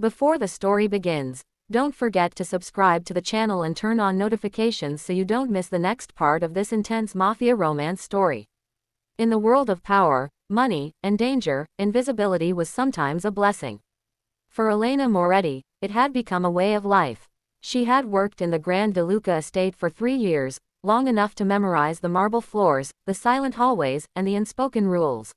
Before the story begins, don't forget to subscribe to the channel and turn on notifications so you don't miss the next part of this intense mafia romance story. In the world of power, money, and danger, invisibility was sometimes a blessing. For Elena Moretti, it had become a way of life. She had worked in the Grand De Luca estate for 3 years, long enough to memorize the marble floors, the silent hallways, and the unspoken rules.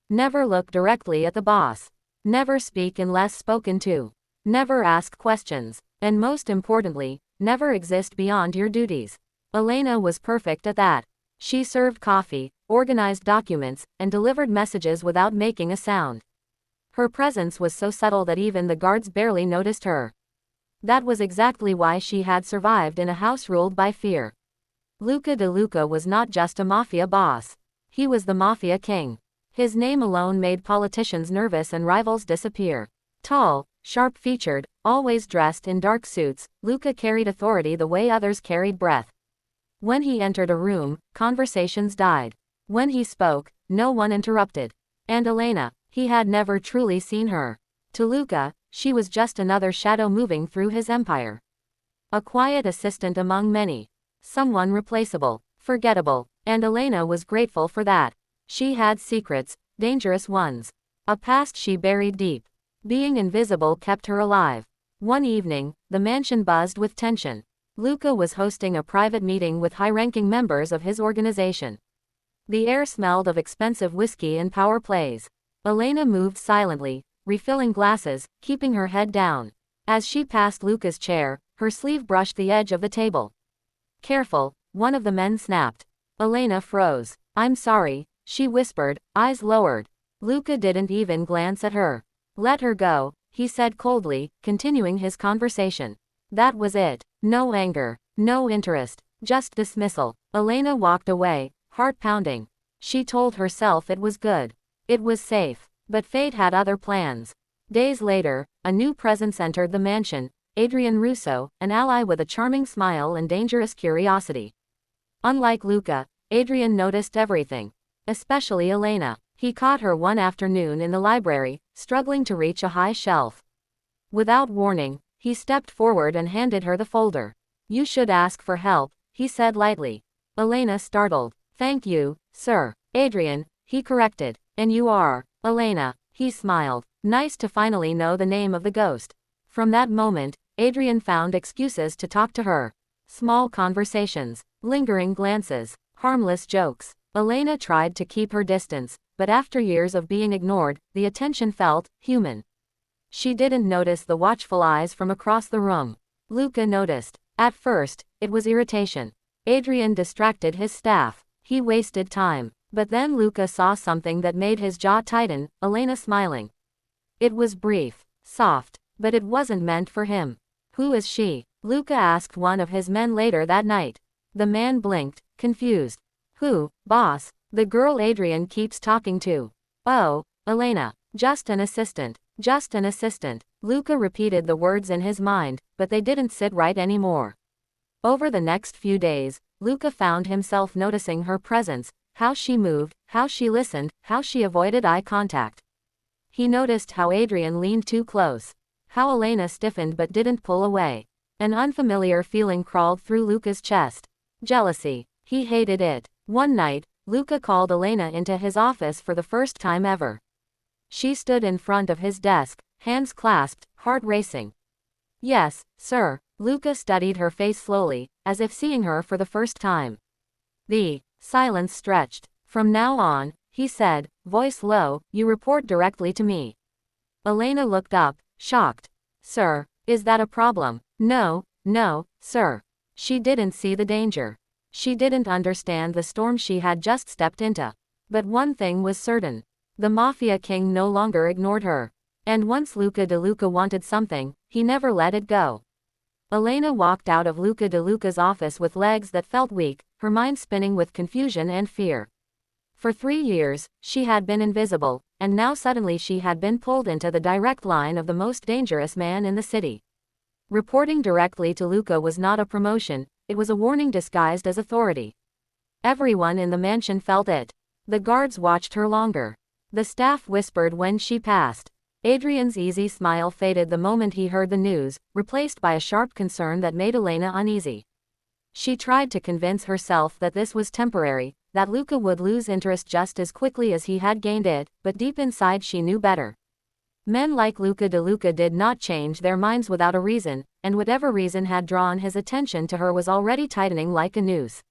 Never look directly at the boss. Never speak unless spoken to. Never ask questions. And most importantly, never exist beyond your duties. Elena was perfect at that. She served coffee, organized documents, and delivered messages without making a sound. Her presence was so subtle that even the guards barely noticed her. That was exactly why she had survived in a house ruled by fear. Luca De Luca was not just a mafia boss. He was the Mafia King. His name alone made politicians nervous and rivals disappear. Tall, sharp-featured, always dressed in dark suits, Luca carried authority the way others carried breath. When he entered a room, conversations died. When he spoke, no one interrupted. And Elena, he had never truly seen her. To Luca, she was just another shadow moving through his empire. A quiet assistant among many. Someone replaceable, forgettable, and Elena was grateful for that. She had secrets, dangerous ones. A past she buried deep. Being invisible kept her alive. One evening, the mansion buzzed with tension. Luca was hosting a private meeting with high-ranking members of his organization. The air smelled of expensive whiskey and power plays. Elena moved silently, refilling glasses, keeping her head down. As she passed Luca's chair, her sleeve brushed the edge of the table. "Careful," one of the men snapped. Elena froze. "I'm sorry," she whispered, eyes lowered. Luca didn't even glance at her. "Let her go," he said coldly, continuing his conversation. That was it. No anger, no interest, just dismissal. Elena walked away, heart pounding. She told herself it was good. It was safe. But fate had other plans. Days later, a new presence entered the mansion, Adrian Russo, an ally with a charming smile and dangerous curiosity. Unlike Luca, Adrian noticed everything. Especially Elena. He caught her one afternoon in the library, struggling to reach a high shelf. Without warning, he stepped forward and handed her the folder. "You should ask for help," he said lightly. Elena startled. "Thank you, sir." "Adrian," he corrected. "And you are?" "Elena," he smiled. Nice to finally know the name of the ghost. From that moment, Adrian found excuses to talk to her. Small conversations, lingering glances, harmless jokes. Elena tried to keep her distance, but after years of being ignored, the attention felt human. She didn't notice the watchful eyes from across the room. Luca noticed. At first, it was irritation. Adrian distracted his staff. He wasted time. But then Luca saw something that made his jaw tighten, Elena smiling. It was brief, soft, but it wasn't meant for him. "Who is she?" Luca asked one of his men later that night. The man blinked, confused. "Who, boss?" "The girl Adrian keeps talking to." "Oh, Elena. Just an assistant. Just an assistant." Luca repeated the words in his mind, but they didn't sit right anymore. Over the next few days, Luca found himself noticing her presence, how she moved, how she listened, how she avoided eye contact. He noticed how Adrian leaned too close. How Elena stiffened but didn't pull away. An unfamiliar feeling crawled through Luca's chest. Jealousy. He hated it. One night, Luca called Elena into his office for the first time ever. She stood in front of his desk, hands clasped, heart racing. "Yes, sir." Luca studied her face slowly, as if seeing her for the first time. The silence stretched. "From now on," he said, voice low, "you report directly to me." Elena looked up, shocked. "Sir, is that a problem?" No, sir." She didn't see the danger. She didn't understand the storm she had just stepped into. But one thing was certain. The Mafia King no longer ignored her. And once Luca De Luca wanted something, he never let it go. Elena walked out of Luca De Luca's office with legs that felt weak, her mind spinning with confusion and fear. For 3 years, she had been invisible, and now suddenly she had been pulled into the direct line of the most dangerous man in the city. Reporting directly to Luca was not a promotion, it was a warning disguised as authority. Everyone in the mansion felt it. The guards watched her longer. The staff whispered when she passed. Adrian's easy smile faded the moment he heard the news, replaced by a sharp concern that made Elena uneasy. She tried to convince herself that this was temporary, that Luca would lose interest just as quickly as he had gained it, but deep inside she knew better. Men like Luca did not change their minds without a reason, and whatever reason had drawn his attention to her was already tightening like a noose.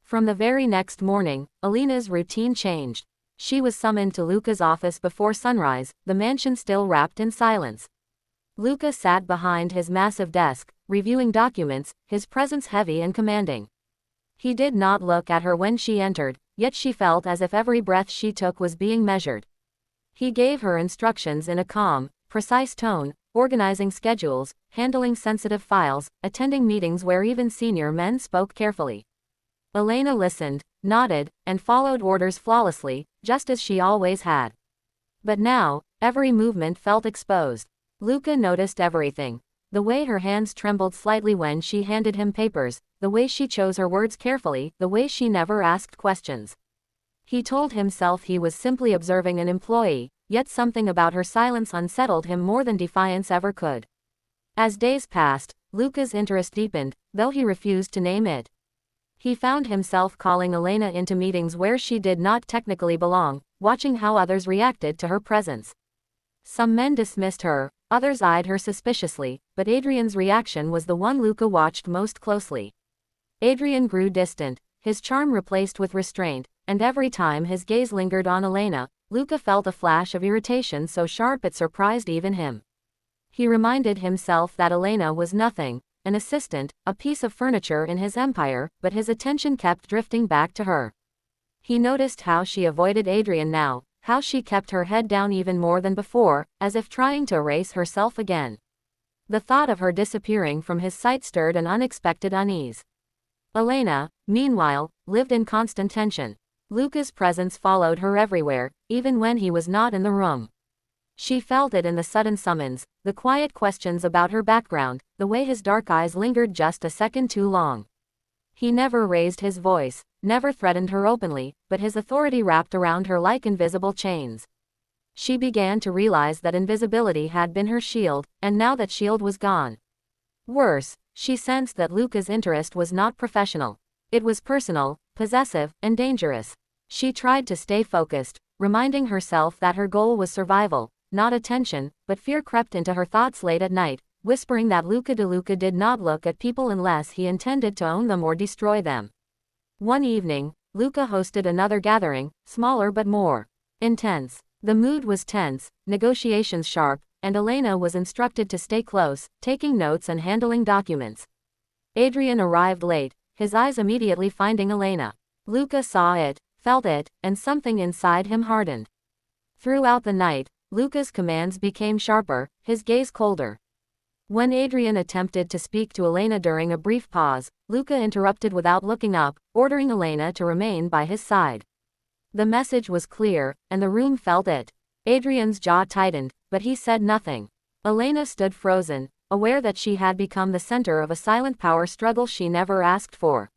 From the very next morning, Elena's routine changed. She was summoned to Luca's office before sunrise, the mansion still wrapped in silence. Luca sat behind his massive desk, reviewing documents, his presence heavy and commanding. He did not look at her when she entered, yet she felt as if every breath she took was being measured. He gave her instructions in a calm, precise tone, organizing schedules, handling sensitive files, attending meetings where even senior men spoke carefully. Elena listened, nodded, and followed orders flawlessly, just as she always had. But now, every movement felt exposed. Luca noticed everything. The way her hands trembled slightly when she handed him papers, the way she chose her words carefully, the way she never asked questions. He told himself he was simply observing an employee, yet something about her silence unsettled him more than defiance ever could. As days passed, Luca's interest deepened, though he refused to name it. He found himself calling Elena into meetings where she did not technically belong, watching how others reacted to her presence. Some men dismissed her, others eyed her suspiciously, but Adrian's reaction was the one Luca watched most closely. Adrian grew distant, his charm replaced with restraint, and every time his gaze lingered on Elena, Luca felt a flash of irritation so sharp it surprised even him. He reminded himself that Elena was nothing, an assistant, a piece of furniture in his empire, but his attention kept drifting back to her. He noticed how she avoided Adrian now, how she kept her head down even more than before, as if trying to erase herself again. The thought of her disappearing from his sight stirred an unexpected unease. Elena, meanwhile, lived in constant tension. Luca's presence followed her everywhere, even when he was not in the room. She felt it in the sudden summons, the quiet questions about her background, the way his dark eyes lingered just a second too long. He never raised his voice, never threatened her openly, but his authority wrapped around her like invisible chains. She began to realize that invisibility had been her shield, and now that shield was gone. Worse, she sensed that Luca's interest was not professional. It was personal, possessive, and dangerous. She tried to stay focused, reminding herself that her goal was survival, not attention, but fear crept into her thoughts late at night, whispering that Luca did not look at people unless he intended to own them or destroy them. One evening, Luca hosted another gathering, smaller but more intense. The mood was tense, negotiations sharp, and Elena was instructed to stay close, taking notes and handling documents. Adrian arrived late, his eyes immediately finding Elena. Luca saw it, felt it, and something inside him hardened. Throughout the night, Luca's commands became sharper, his gaze colder. When Adrian attempted to speak to Elena during a brief pause, Luca interrupted without looking up, ordering Elena to remain by his side. The message was clear, and the room felt it. Adrian's jaw tightened, but he said nothing. Elena stood frozen, aware that she had become the center of a silent power struggle she never asked for.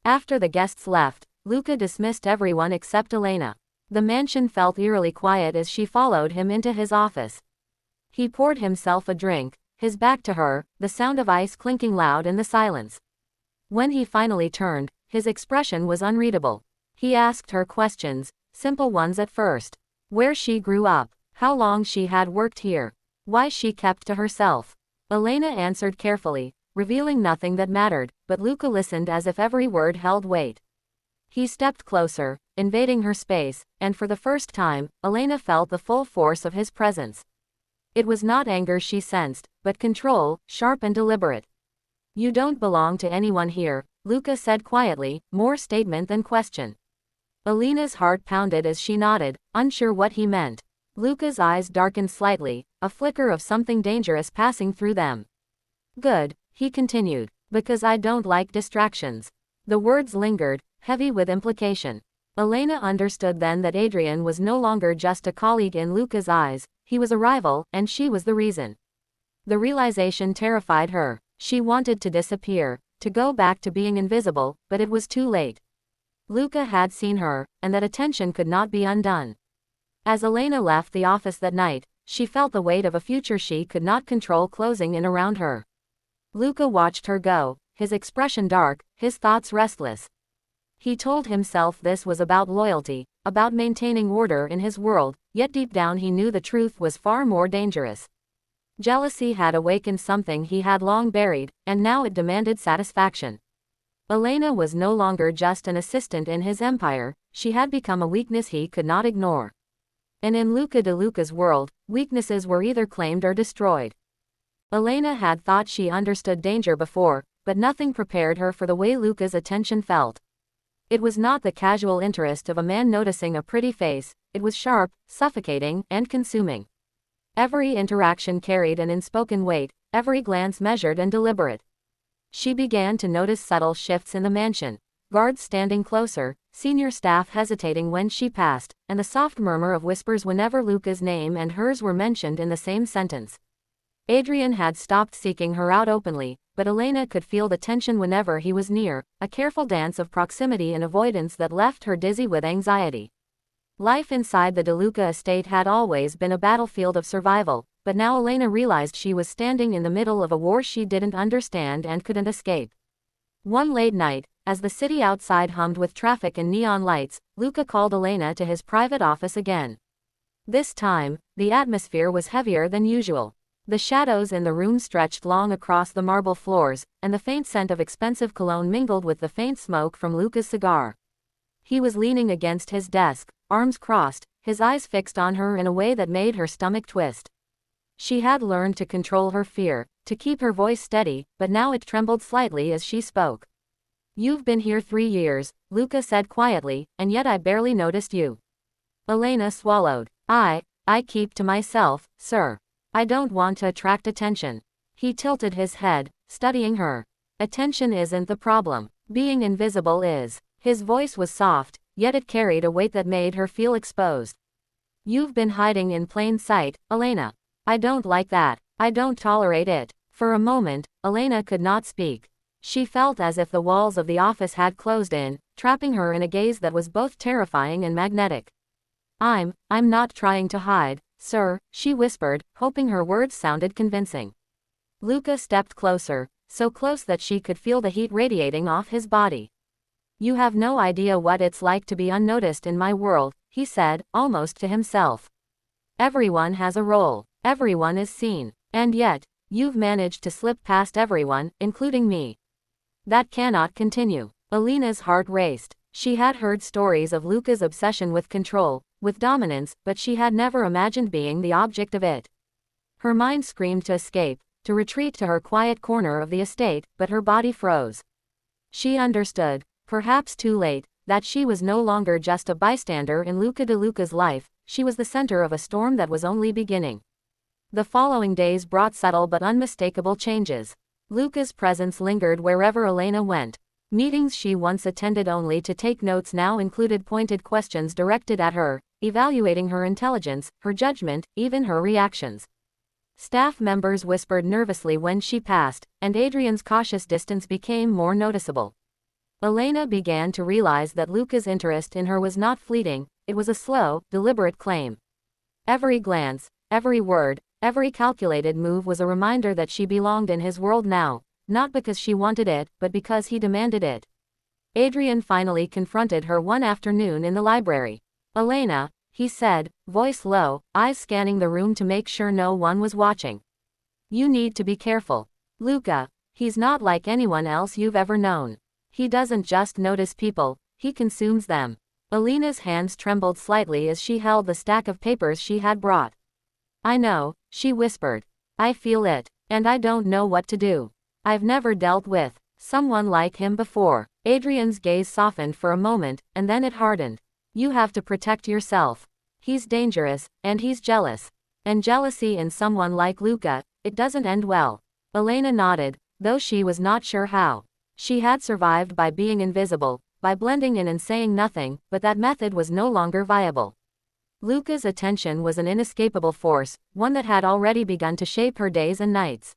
After the guests left, Luca dismissed everyone except Elena. The mansion felt eerily quiet as she followed him into his office. He poured himself a drink, his back to her, the sound of ice clinking loud in the silence. When he finally turned, his expression was unreadable. He asked her questions, simple ones at first. Where she grew up, how long she had worked here, why she kept to herself. Elena answered carefully, revealing nothing that mattered, but Luca listened as if every word held weight. He stepped closer, invading her space, and for the first time, Elena felt the full force of his presence. It was not anger she sensed, but control, sharp and deliberate. "You don't belong to anyone here," Luca said quietly, more statement than question. Elena's heart pounded as she nodded, unsure what he meant. Luca's eyes darkened slightly, a flicker of something dangerous passing through them. "Good," he continued, "because I don't like distractions." The words lingered, heavy with implication. Elena understood then that Adrian was no longer just a colleague in Luca's eyes, he was a rival, and she was the reason. The realization terrified her. She wanted to disappear, to go back to being invisible, but it was too late. Luca had seen her, and that attention could not be undone. As Elena left the office that night, She felt the weight of a future she could not control closing in around her. Luca watched her go, his expression dark, his thoughts restless. He told himself this was about loyalty, about maintaining order in his world, yet deep down he knew the truth was far more dangerous. Jealousy had awakened something he had long buried, and now it demanded satisfaction. Elena was no longer just an assistant in his empire, she had become a weakness he could not ignore. And in Luca de Luca's world, weaknesses were either claimed or destroyed. Elena had thought she understood danger before, but nothing prepared her for the way Luca's attention felt. It was not the casual interest of a man noticing a pretty face, it was sharp, suffocating, and consuming. Every interaction carried an unspoken weight, every glance measured and deliberate. She began to notice subtle shifts in the mansion, guards standing closer, senior staff hesitating when she passed, and the soft murmur of whispers whenever Luca's name and hers were mentioned in the same sentence. Adrian had stopped seeking her out openly, but Elena could feel the tension whenever he was near, a careful dance of proximity and avoidance that left her dizzy with anxiety. Life inside the De Luca estate had always been a battlefield of survival, but now Elena realized she was standing in the middle of a war she didn't understand and couldn't escape. One late night, as the city outside hummed with traffic and neon lights, Luca called Elena to his private office again. This time, the atmosphere was heavier than usual. The shadows in the room stretched long across the marble floors, and the faint scent of expensive cologne mingled with the faint smoke from Luca's cigar. He was leaning against his desk, arms crossed, his eyes fixed on her in a way that made her stomach twist. She had learned to control her fear, to keep her voice steady, but now it trembled slightly as she spoke. "You've been here 3 years, Luca said quietly, and yet I barely noticed you." Elena swallowed. I keep to myself, sir. I don't want to attract attention." He tilted his head, studying her. "Attention isn't the problem. Being invisible is." His voice was soft, yet it carried a weight that made her feel exposed. "You've been hiding in plain sight, Elena. I don't like that. I don't tolerate it." For a moment, Elena could not speak. She felt as if the walls of the office had closed in, trapping her in a gaze that was both terrifying and magnetic. I'm not trying to hide, sir," she whispered, hoping her words sounded convincing. Luca stepped closer, so close that she could feel the heat radiating off his body. "You have no idea what it's like to be unnoticed in my world," he said, almost to himself. "Everyone has a role. Everyone is seen. And yet, you've managed to slip past everyone, including me. That cannot continue." Elena's heart raced. She had heard stories of Luca's obsession with control, with dominance, but she had never imagined being the object of it. Her mind screamed to escape, to retreat to her quiet corner of the estate, but her body froze. She understood, perhaps too late, that she was no longer just a bystander in Luca de Luca's life, she was the center of a storm that was only beginning. The following days brought subtle but unmistakable changes. Luca's presence lingered wherever Elena went. Meetings she once attended only to take notes now included pointed questions directed at her, evaluating her intelligence, her judgment, even her reactions. Staff members whispered nervously when she passed, and Adrian's cautious distance became more noticeable. Elena began to realize that Luca's interest in her was not fleeting, it was a slow, deliberate claim. Every glance, every word, every calculated move was a reminder that she belonged in his world now, not because she wanted it, but because he demanded it. Adrian finally confronted her one afternoon in the library. "Elena," he said, voice low, eyes scanning the room to make sure no one was watching. "You need to be careful. Luca, he's not like anyone else you've ever known. He doesn't just notice people, he consumes them." Elena's hands trembled slightly as she held the stack of papers she had brought. "I know," she whispered. "I feel it, and I don't know what to do. I've never dealt with someone like him before." Adrian's gaze softened for a moment, and then it hardened. "You have to protect yourself. He's dangerous, and he's jealous. And jealousy in someone like Luca, it doesn't end well." Elena nodded, though she was not sure how. She had survived by being invisible, by blending in and saying nothing, but that method was no longer viable. Luca's attention was an inescapable force, one that had already begun to shape her days and nights.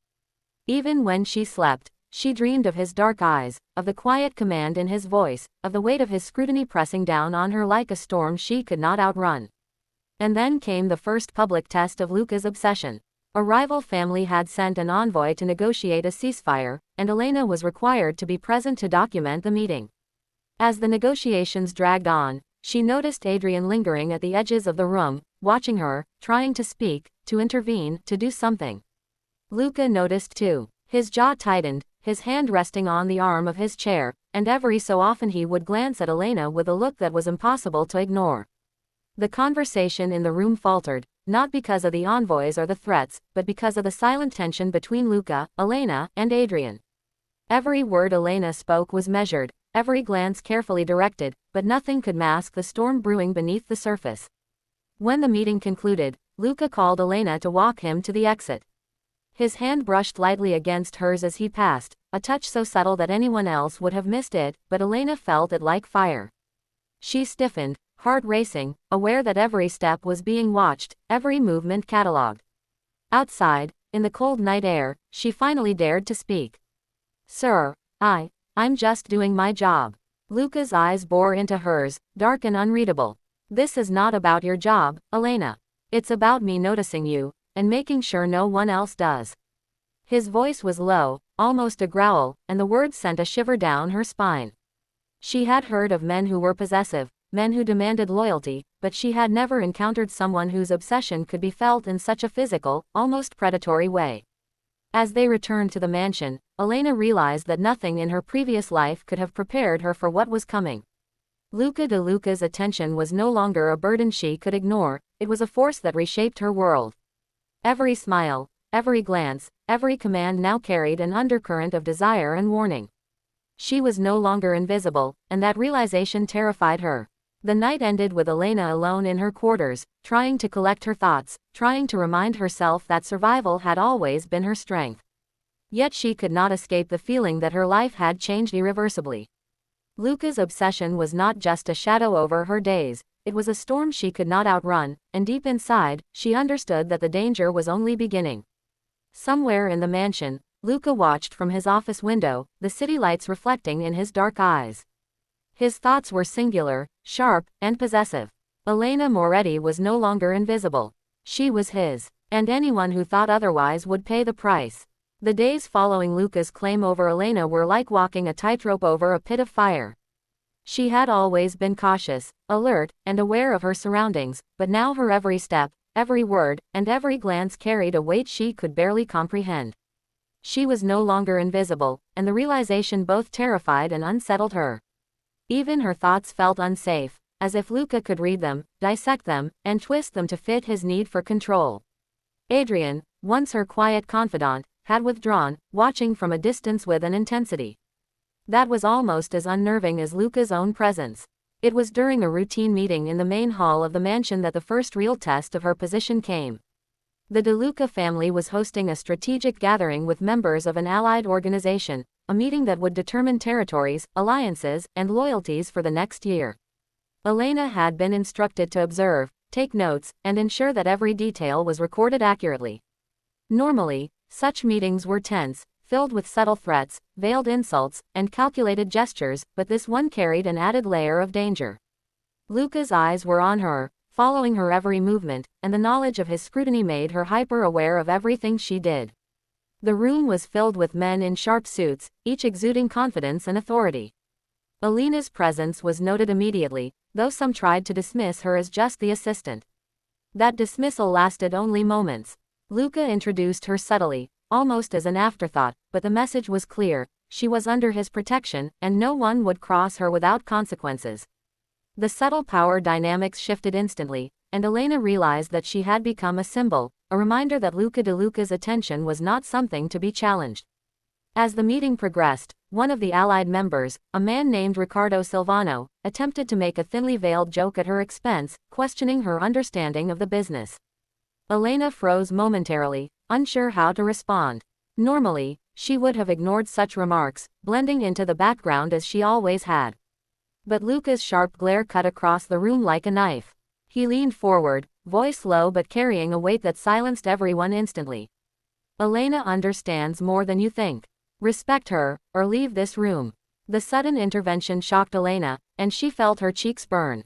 Even when she slept, she dreamed of his dark eyes, of the quiet command in his voice, of the weight of his scrutiny pressing down on her like a storm she could not outrun. And then came the first public test of Luca's obsession. A rival family had sent an envoy to negotiate a ceasefire, and Elena was required to be present to document the meeting. As the negotiations dragged on, she noticed Adrian lingering at the edges of the room, watching her, trying to speak, to intervene, to do something. Luca noticed too. His jaw tightened, his hand resting on the arm of his chair, and every so often he would glance at Elena with a look that was impossible to ignore. The conversation in the room faltered, not because of the envoys or the threats, but because of the silent tension between Luca, Elena, and Adrian. Every word Elena spoke was measured, every glance carefully directed, but nothing could mask the storm brewing beneath the surface. When the meeting concluded, Luca called Elena to walk him to the exit. His hand brushed lightly against hers as he passed, a touch so subtle that anyone else would have missed it, but Elena felt it like fire. She stiffened, heart racing, aware that every step was being watched, every movement catalogued. Outside, in the cold night air, she finally dared to speak. "Sir, I'm just doing my job." Luca's eyes bore into hers, dark and unreadable. "This is not about your job, Elena. It's about me noticing you, and making sure no one else does." His voice was low, almost a growl, and the words sent a shiver down her spine. She had heard of men who were possessive, men who demanded loyalty, but she had never encountered someone whose obsession could be felt in such a physical, almost predatory way. As they returned to the mansion, Elena realized that nothing in her previous life could have prepared her for what was coming. Luca de Luca's attention was no longer a burden she could ignore, it was a force that reshaped her world. Every smile, every glance, every command now carried an undercurrent of desire and warning. She was no longer invisible, and that realization terrified her. The night ended with Elena alone in her quarters, trying to collect her thoughts, trying to remind herself that survival had always been her strength. Yet she could not escape the feeling that her life had changed irreversibly. Luca's obsession was not just a shadow over her days, it was a storm she could not outrun, and deep inside, she understood that the danger was only beginning. Somewhere in the mansion, Luca watched from his office window, the city lights reflecting in his dark eyes. His thoughts were singular, sharp, and possessive. Elena Moretti was no longer invisible. She was his, and anyone who thought otherwise would pay the price. The days following Luca's claim over Elena were like walking a tightrope over a pit of fire. She had always been cautious, alert, and aware of her surroundings, but now her every step, every word, and every glance carried a weight she could barely comprehend. She was no longer invisible, and the realization both terrified and unsettled her. Even her thoughts felt unsafe, as if Luca could read them, dissect them, and twist them to fit his need for control. Adrian, once her quiet confidant, had withdrawn, watching from a distance with an intensity that was almost as unnerving as Luca's own presence. It was during a routine meeting in the main hall of the mansion that the first real test of her position came. The De Luca family was hosting a strategic gathering with members of an allied organization, a meeting that would determine territories, alliances, and loyalties for the next year. Elena had been instructed to observe, take notes, and ensure that every detail was recorded accurately. Normally, such meetings were tense, filled with subtle threats, veiled insults, and calculated gestures, but this one carried an added layer of danger. Luca's eyes were on her, following her every movement, and the knowledge of his scrutiny made her hyper-aware of everything she did. The room was filled with men in sharp suits, each exuding confidence and authority. Elena's presence was noted immediately, though some tried to dismiss her as just the assistant. That dismissal lasted only moments. Luca introduced her subtly, almost as an afterthought, but the message was clear: she was under his protection, and no one would cross her without consequences. The subtle power dynamics shifted instantly, and Elena realized that she had become a symbol, a reminder that Luca de Luca's attention was not something to be challenged. As the meeting progressed, one of the allied members, a man named Riccardo Silvano, attempted to make a thinly veiled joke at her expense, questioning her understanding of the business. Elena froze momentarily, unsure how to respond. Normally, she would have ignored such remarks, blending into the background as she always had. But Luca's sharp glare cut across the room like a knife. He leaned forward, voice low but carrying a weight that silenced everyone instantly. "Elena understands more than you think. Respect her, or leave this room." The sudden intervention shocked Elena, and she felt her cheeks burn.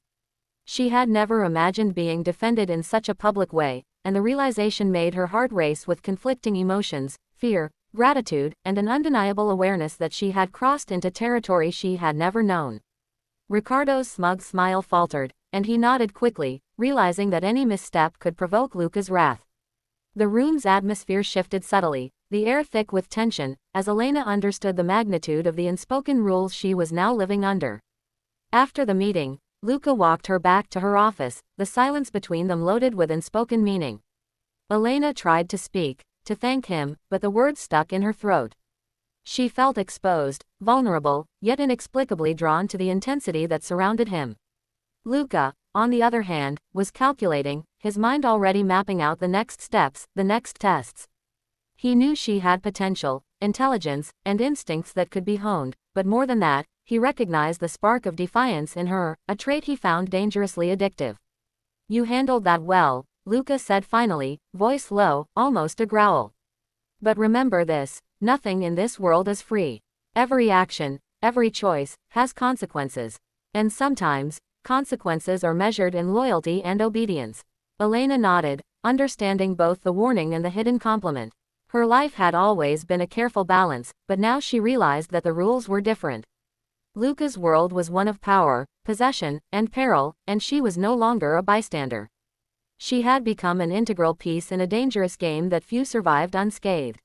She had never imagined being defended in such a public way, and the realization made her heart race with conflicting emotions, fear, gratitude, and an undeniable awareness that she had crossed into territory she had never known. Ricardo's smug smile faltered, and he nodded quickly, realizing that any misstep could provoke Luca's wrath. The room's atmosphere shifted subtly, the air thick with tension, as Elena understood the magnitude of the unspoken rules she was now living under. After the meeting, Luca walked her back to her office, the silence between them loaded with unspoken meaning. Elena tried to speak, to thank him, but the words stuck in her throat. She felt exposed, vulnerable, yet inexplicably drawn to the intensity that surrounded him. Luca, on the other hand, was calculating, his mind already mapping out the next steps, the next tests. He knew she had potential, intelligence, and instincts that could be honed, but more than that, he recognized the spark of defiance in her, a trait he found dangerously addictive. "You handled that well," Luca said finally, voice low, almost a growl. "But remember this, nothing in this world is free. Every action, every choice, has consequences. And sometimes, consequences are measured in loyalty and obedience." Elena nodded, understanding both the warning and the hidden compliment. Her life had always been a careful balance, but now she realized that the rules were different. Luca's world was one of power, possession, and peril, and she was no longer a bystander. She had become an integral piece in a dangerous game that few survived unscathed.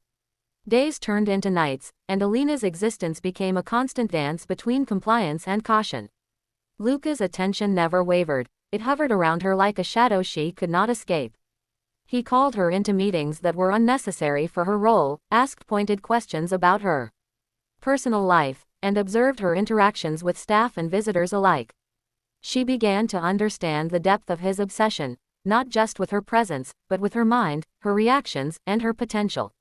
Days turned into nights, and Elena's existence became a constant dance between compliance and caution. Luca's attention never wavered, it hovered around her like a shadow she could not escape. He called her into meetings that were unnecessary for her role, asked pointed questions about her personal life, and observed her interactions with staff and visitors alike. She began to understand the depth of his obsession, not just with her presence, but with her mind, her reactions, and her potential.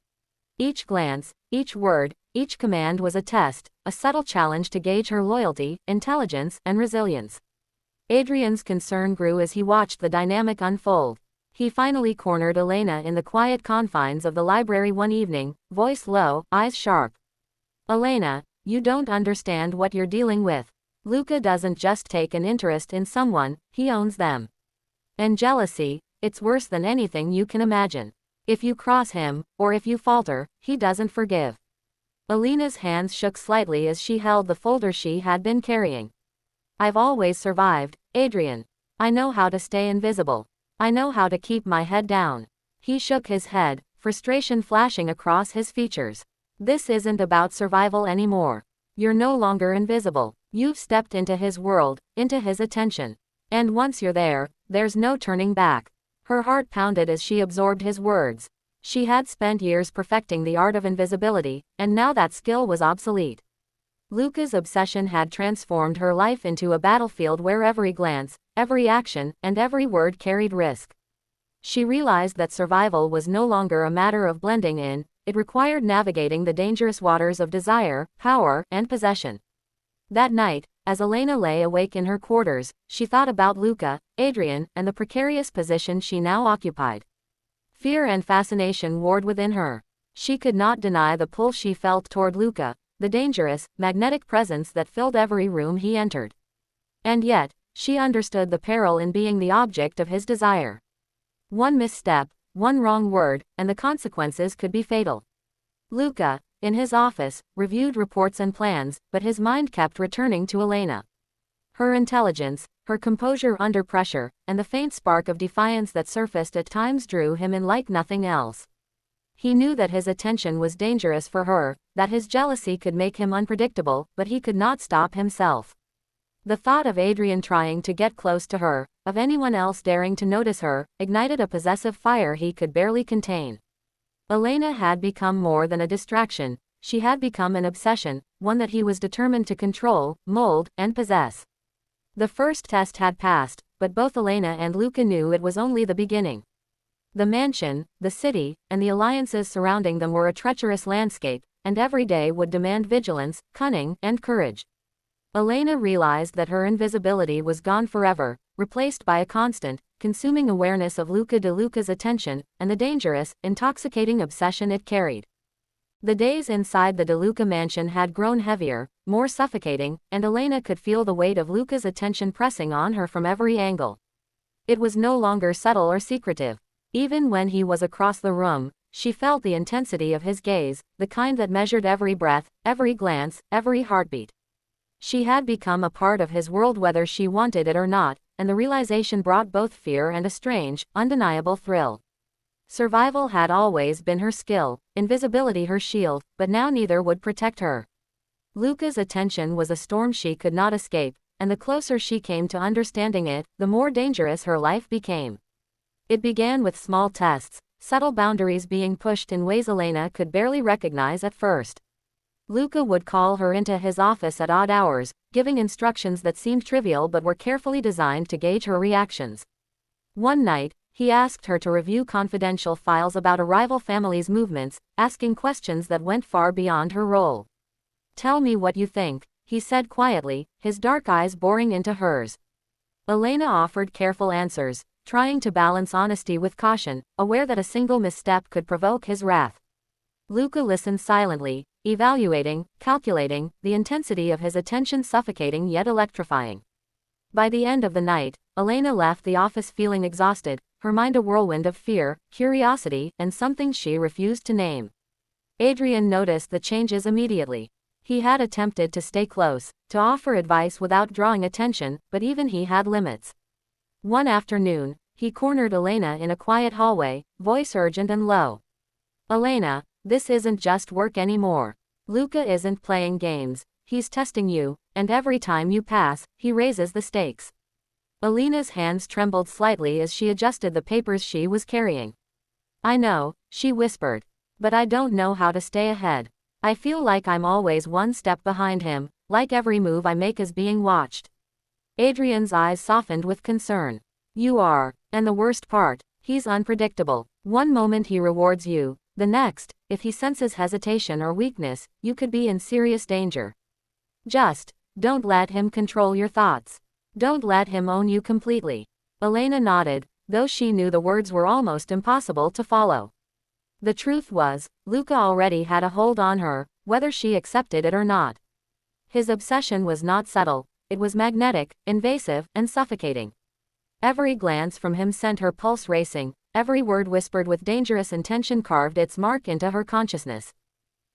Each glance, each word, each command was a test, a subtle challenge to gauge her loyalty, intelligence, and resilience. Adrian's concern grew as he watched the dynamic unfold. He finally cornered Elena in the quiet confines of the library one evening, voice low, eyes sharp. "Elena, you don't understand what you're dealing with. Luca doesn't just take an interest in someone, he owns them. And jealousy, it's worse than anything you can imagine. If you cross him, or if you falter, he doesn't forgive." Elena's hands shook slightly as she held the folder she had been carrying. "I've always survived, Adrian. I know how to stay invisible. I know how to keep my head down." He shook his head, frustration flashing across his features. "This isn't about survival anymore. You're no longer invisible. You've stepped into his world, into his attention. And once you're there, there's no turning back." Her heart pounded as she absorbed his words. She had spent years perfecting the art of invisibility, and now that skill was obsolete. Luca's obsession had transformed her life into a battlefield where every glance, every action, and every word carried risk. She realized that survival was no longer a matter of blending in, it required navigating the dangerous waters of desire, power, and possession. That night, as Elena lay awake in her quarters, she thought about Luca, Adrian, and the precarious position she now occupied. Fear and fascination warred within her. She could not deny the pull she felt toward Luca, the dangerous, magnetic presence that filled every room he entered. And yet, she understood the peril in being the object of his desire. One misstep, one wrong word, and the consequences could be fatal. Luca, in his office, reviewed reports and plans, but his mind kept returning to Elena. Her intelligence, her composure under pressure, and the faint spark of defiance that surfaced at times drew him in like nothing else. He knew that his attention was dangerous for her, that his jealousy could make him unpredictable, but he could not stop himself. The thought of Adrian trying to get close to her, of anyone else daring to notice her, ignited a possessive fire he could barely contain. Elena had become more than a distraction, she had become an obsession, one that he was determined to control, mold, and possess. The first test had passed, but both Elena and Luca knew it was only the beginning. The mansion, the city, and the alliances surrounding them were a treacherous landscape, and every day would demand vigilance, cunning, and courage. Elena realized that her invisibility was gone forever, replaced by a constant, consuming awareness of Luca's attention, and the dangerous, intoxicating obsession it carried. The days inside the DeLuca mansion had grown heavier, more suffocating, and Elena could feel the weight of Luca's attention pressing on her from every angle. It was no longer subtle or secretive. Even when he was across the room, she felt the intensity of his gaze, the kind that measured every breath, every glance, every heartbeat. She had become a part of his world whether she wanted it or not, and the realization brought both fear and a strange, undeniable thrill. Survival had always been her skill, invisibility her shield, but now neither would protect her. Luca's attention was a storm she could not escape, and the closer she came to understanding it, the more dangerous her life became. It began with small tests, subtle boundaries being pushed in ways Elena could barely recognize at first. Luca would call her into his office at odd hours, giving instructions that seemed trivial but were carefully designed to gauge her reactions. One night, he asked her to review confidential files about a rival family's movements, asking questions that went far beyond her role. "Tell me what you think," he said quietly, his dark eyes boring into hers. Elena offered careful answers, trying to balance honesty with caution, aware that a single misstep could provoke his wrath. Luca listened silently, evaluating, calculating, the intensity of his attention suffocating yet electrifying. By the end of the night, Elena left the office feeling exhausted, her mind a whirlwind of fear, curiosity, and something she refused to name. Adrian noticed the changes immediately. He had attempted to stay close, to offer advice without drawing attention, but even he had limits. One afternoon, he cornered Elena in a quiet hallway, voice urgent and low. "Elena, this isn't just work anymore. Luca isn't playing games, he's testing you, and every time you pass, he raises the stakes." Elena's hands trembled slightly as she adjusted the papers she was carrying. "I know," she whispered. "But I don't know how to stay ahead. I feel like I'm always one step behind him, like every move I make is being watched." Adrian's eyes softened with concern. "You are, and the worst part, he's unpredictable. One moment he rewards you, the next, if he senses hesitation or weakness, you could be in serious danger. Just don't let him control your thoughts. Don't let him own you completely." Elena nodded, though she knew the words were almost impossible to follow. The truth was, Luca already had a hold on her, whether she accepted it or not. His obsession was not subtle, it was magnetic, invasive, and suffocating. Every glance from him sent her pulse racing, every word whispered with dangerous intention carved its mark into her consciousness.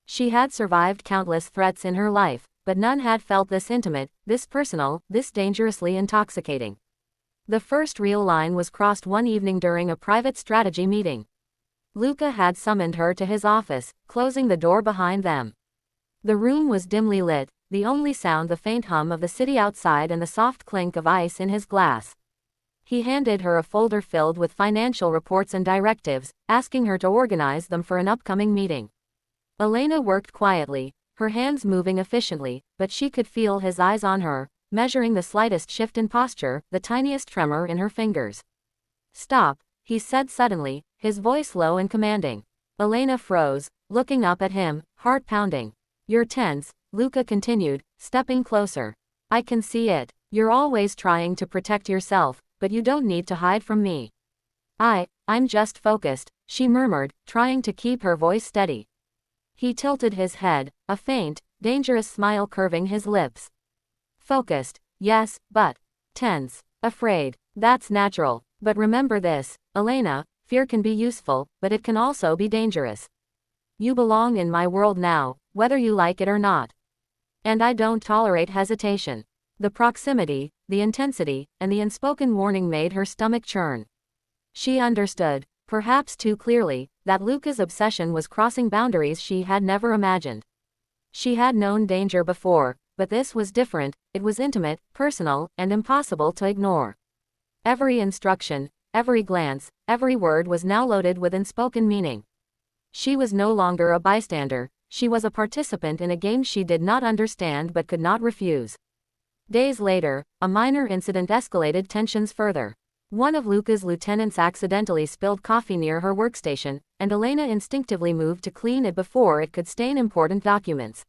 She had survived countless threats in her life, but none had felt this intimate, this personal, this dangerously intoxicating. The first real line was crossed one evening during a private strategy meeting. Luca had summoned her to his office, closing the door behind them. The room was dimly lit, the only sound the faint hum of the city outside and the soft clink of ice in his glass. He handed her a folder filled with financial reports and directives, asking her to organize them for an upcoming meeting. Elena worked quietly, her hands moving efficiently, but she could feel his eyes on her, measuring the slightest shift in posture, the tiniest tremor in her fingers. "Stop," he said suddenly, his voice low and commanding. Elena froze, looking up at him, heart pounding. "You're tense," Luca continued, stepping closer. "I can see it. You're always trying to protect yourself, but you don't need to hide from me." I'm just focused," she murmured, trying to keep her voice steady. He tilted his head, a faint, dangerous smile curving his lips. "Focused, yes, but tense, afraid. That's natural. But remember this, Elena, fear can be useful, but it can also be dangerous. You belong in my world now, whether you like it or not. And I don't tolerate hesitation." The proximity, the intensity, and the unspoken warning made her stomach churn. She understood, perhaps too clearly, that Luca's obsession was crossing boundaries she had never imagined. She had known danger before, but this was different, it was intimate, personal, and impossible to ignore. Every instruction, every glance, every word was now loaded with unspoken meaning. She was no longer a bystander, she was a participant in a game she did not understand but could not refuse. Days later, a minor incident escalated tensions further. One of Luca's lieutenants accidentally spilled coffee near her workstation, and Elena instinctively moved to clean it before it could stain important documents.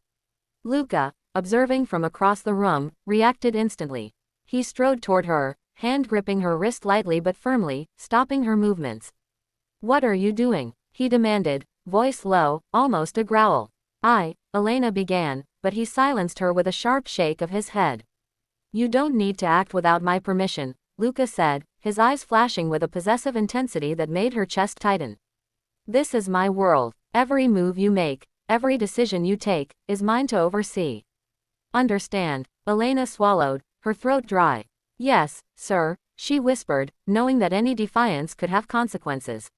Luca, observing from across the room, reacted instantly. He strode toward her, hand gripping her wrist lightly but firmly, stopping her movements. "What are you doing?" he demanded, voice low, almost a growl. Elena began, but he silenced her with a sharp shake of his head. You don't need to act without my permission, Luca said, his eyes flashing with a possessive intensity that made her chest tighten. This is my world. Every move you make, every decision you take, is mine to oversee. Understand? Elena swallowed, her throat dry. Yes, sir, she whispered, knowing that any defiance could have consequences.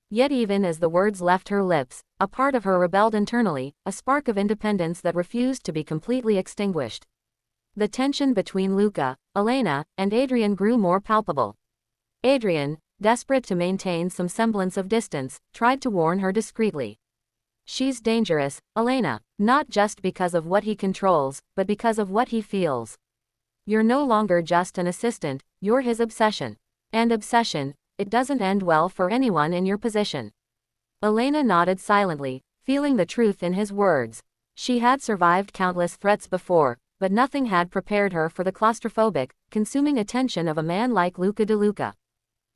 Yet even as the words left her lips, a part of her rebelled internally, a spark of independence that refused to be completely extinguished. The tension between Luca, Elena, and Adrian grew more palpable. Adrian, desperate to maintain some semblance of distance, tried to warn her discreetly. She's dangerous, Elena, not just because of what he controls, but because of what he feels. You're no longer just an assistant, you're his obsession. And obsession, it doesn't end well for anyone in your position. Elena nodded silently, feeling the truth in his words. She had survived countless threats before, but nothing had prepared her for the claustrophobic, consuming attention of a man like Luca de Luca.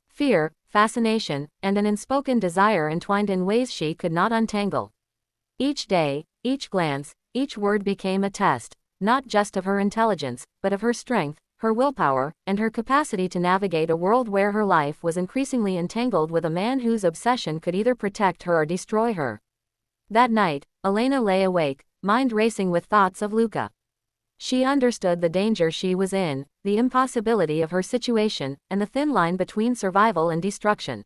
Fear, fascination, and an unspoken desire entwined in ways she could not untangle. Each day, each glance, each word became a test, not just of her intelligence, but of her strength, her willpower, and her capacity to navigate a world where her life was increasingly entangled with a man whose obsession could either protect her or destroy her. That night, Elena lay awake, mind racing with thoughts of Luca. She understood the danger she was in, the impossibility of her situation, and the thin line between survival and destruction.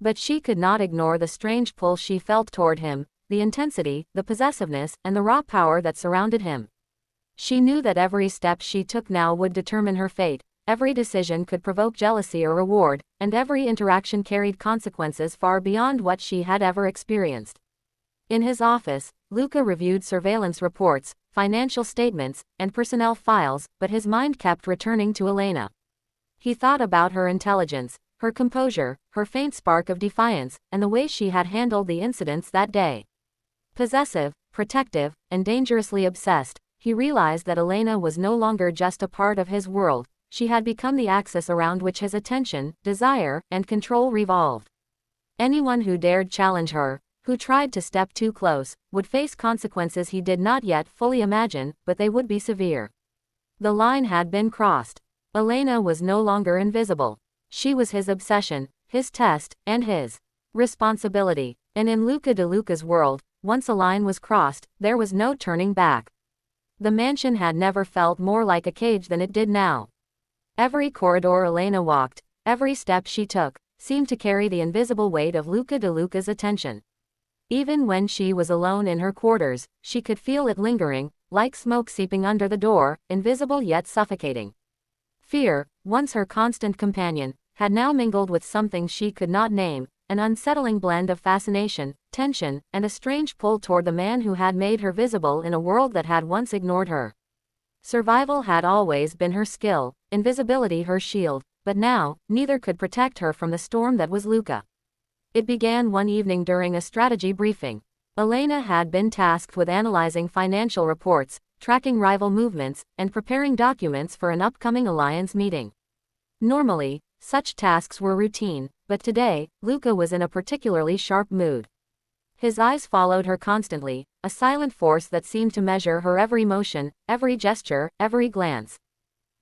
But she could not ignore the strange pull she felt toward him, the intensity, the possessiveness, and the raw power that surrounded him. She knew that every step she took now would determine her fate, every decision could provoke jealousy or reward, and every interaction carried consequences far beyond what she had ever experienced. In his office, Luca reviewed surveillance reports, financial statements, and personnel files, but his mind kept returning to Elena. He thought about her intelligence, her composure, her faint spark of defiance, and the way she had handled the incidents that day. Possessive, protective, and dangerously obsessed, he realized that Elena was no longer just a part of his world, she had become the axis around which his attention, desire, and control revolved. Anyone who dared challenge her, who tried to step too close, would face consequences he did not yet fully imagine, but they would be severe. The line had been crossed. Elena was no longer invisible. She was his obsession, his test, and his responsibility. And in Luca de Luca's world, once a line was crossed, there was no turning back. The mansion had never felt more like a cage than it did now. Every corridor Elena walked, every step she took, seemed to carry the invisible weight of Luca de Luca's attention. Even when she was alone in her quarters, she could feel it lingering, like smoke seeping under the door, invisible yet suffocating. Fear, once her constant companion, had now mingled with something she could not name, an unsettling blend of fascination, tension, and a strange pull toward the man who had made her visible in a world that had once ignored her. Survival had always been her skill, invisibility her shield, but now, neither could protect her from the storm that was Luca. It began one evening during a strategy briefing. Elena had been tasked with analyzing financial reports, tracking rival movements, and preparing documents for an upcoming alliance meeting. Normally, such tasks were routine, but today, Luca was in a particularly sharp mood. His eyes followed her constantly, a silent force that seemed to measure her every motion, every gesture, every glance.